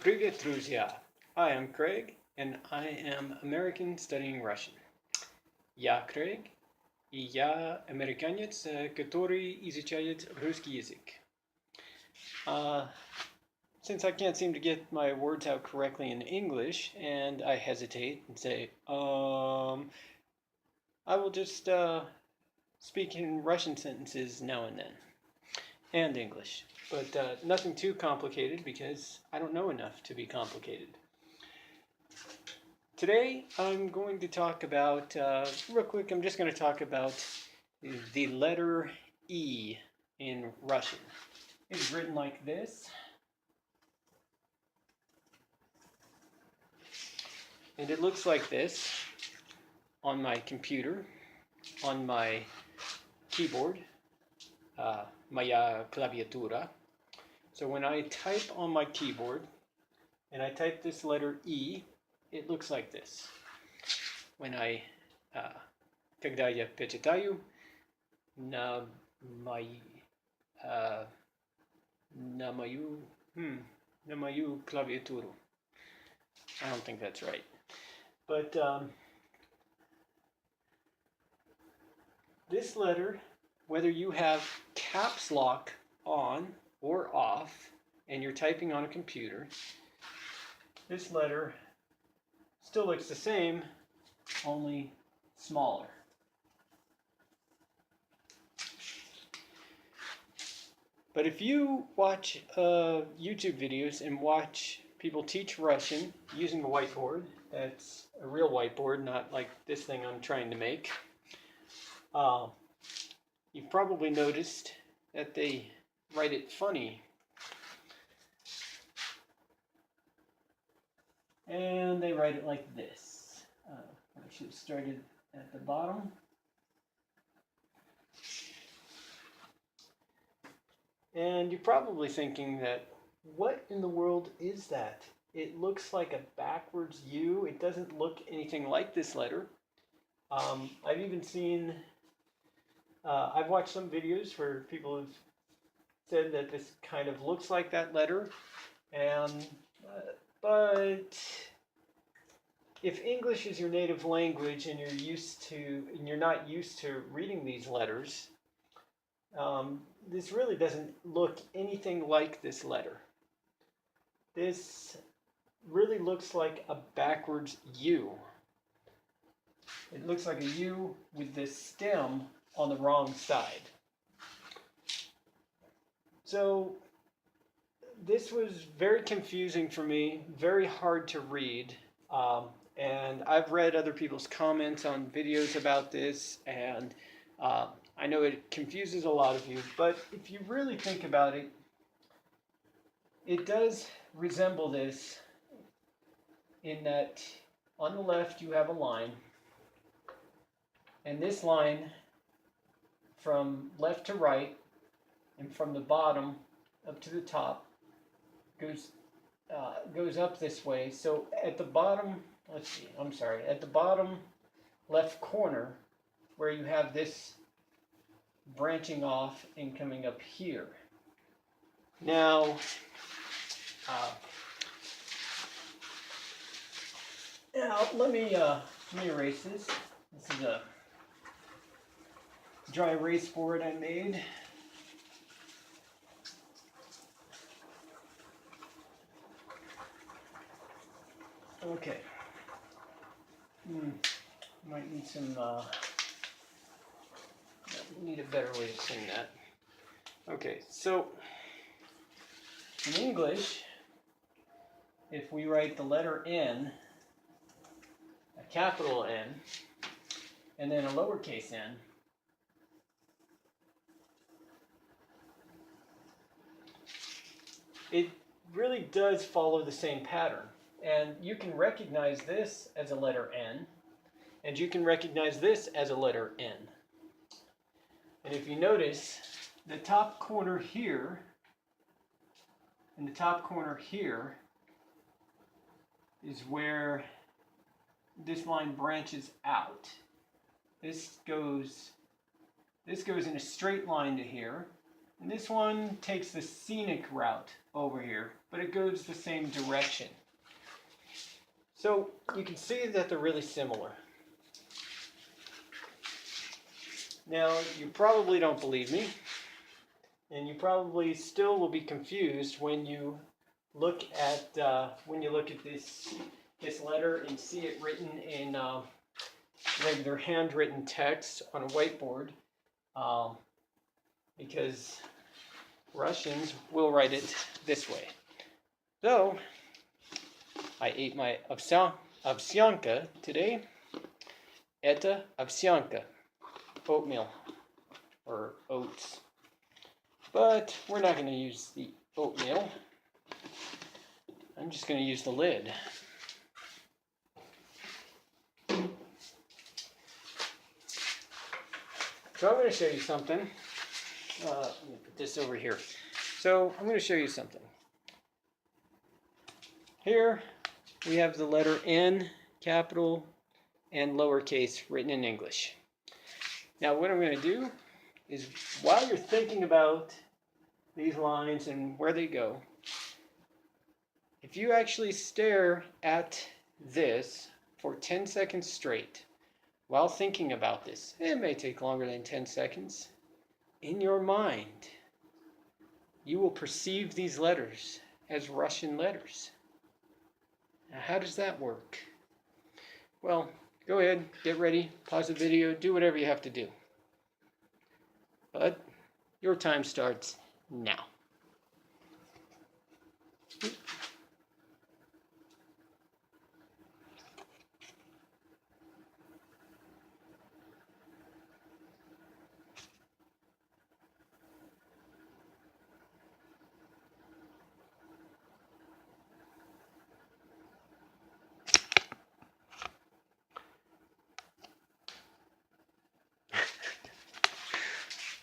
Привет, друзья! I am Craig, and I am American studying Russian. Я Craig, и я американец, который изучает русский язык. Since I can't seem to get my words out correctly in English, and I hesitate and say, I will just speak in Russian sentences now and then, and English. But nothing too complicated because I don't know enough to be complicated. Today I'm going to talk about, real quick, I'm just going to talk about the letter E in Russian. It's written like this. And it looks like this on my computer, on my keyboard, моя клавиатура. So when I type on my keyboard and I type this letter E, it looks like this. When когда я печатаю на мою клавиатуру. I don't think that's right. But this letter, whether you have caps lock on or off and you're typing on a computer, this letter still looks the same, only smaller. But if you watch YouTube videos and watch people teach Russian using a whiteboard, that's a real whiteboard, not like this thing I'm trying to make, you've probably noticed that they write it funny. And they write it like this. I should have started at the bottom. And you're probably thinking that, what in the world is that? It looks like a backwards U. It doesn't look anything like this letter. I've even seen, I've watched some videos where people have said that this kind of looks like that letter. And but if English is your native language and you're not used to reading these letters, this really doesn't look anything like this letter. This really looks like a backwards U. It looks like a U with the stem on the wrong side. So this was very confusing for me, very hard to read, and I've read other people's comments on videos about this, and I know it confuses a lot of you, but if you really think about it, it does resemble this in that on the left you have a line, and this line from left to right and from the bottom up to the top goes up this way. So at the bottom, at the bottom left corner where you have this branching off and coming up here. Now, let me erase this. This is a dry erase board I made. Okay. Might need some, need a better way to sing that. Okay, so in English, if we write the letter N, a capital N, and then a lowercase n, it really does follow the same pattern. And you can recognize this as a letter N, and you can recognize this as a letter N. And if you notice, the top corner here and the top corner here is where this line branches out. This goes in a straight line to here, And this one takes the scenic route over here, but it goes the same direction. So you can see that they're really similar. Now, you probably don't believe me, and you probably still will be confused when you look at this letter and see it written in regular handwritten text on a whiteboard, because Russians will write it this way. So I ate my ovsyanka today. Это ovsyanka, oatmeal or oats. But we're not going to use the oatmeal. I'm just going to use the lid. So I'm going to show you something. Let me put this over here. So I'm going to show you something. Here we have the letter N, capital and lowercase, written in English. Now what I'm going to do is, while you're thinking about these lines and where they go, if you actually stare at this for 10 seconds straight while thinking about this, it may take longer than 10 seconds, in your mind you will perceive these letters as Russian letters. Now how does that work? Well, go ahead, get ready, pause the video, do whatever you have to do. But your time starts now.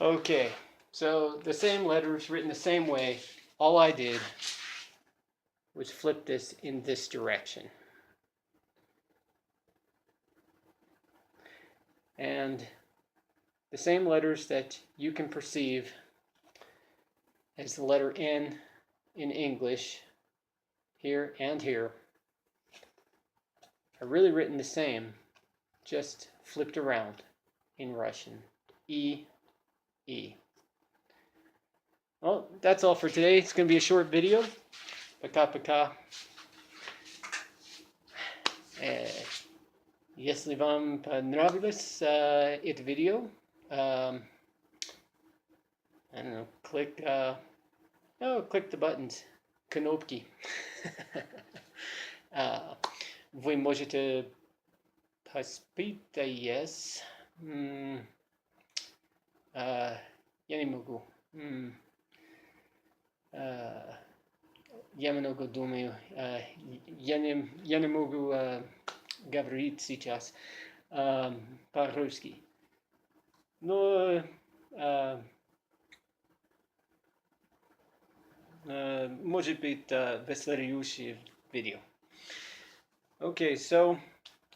Okay, so the same letters written the same way. All I did was flip this in this direction. And the same letters that you can perceive as the letter N in English, here and here, are really written the same, just flipped around in Russian. E. Well, that's all for today. It's going to be a short video. Пока-пока. Если вам понравилось это видео, I don't know, click the buttons, кнопки. Вы можете поспитать. Я не могу. Я много думаю. Я не могу говорить сейчас по-русски. Но может быть в следующее video. Okay, so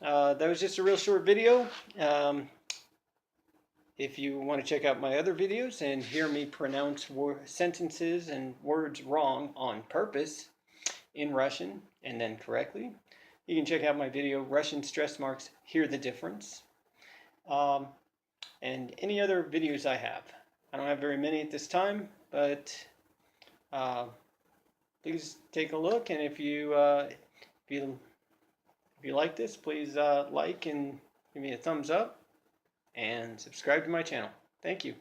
that was just a real short video. If you want to check out my other videos and hear me pronounce sentences and words wrong on purpose in Russian and then correctly, you can check out my video, Russian Stress Marks, Hear the Difference, and any other videos I have. I don't have very many at this time, but please take a look, and if you like this, please like and give me a thumbs up and subscribe to my channel. Thank you.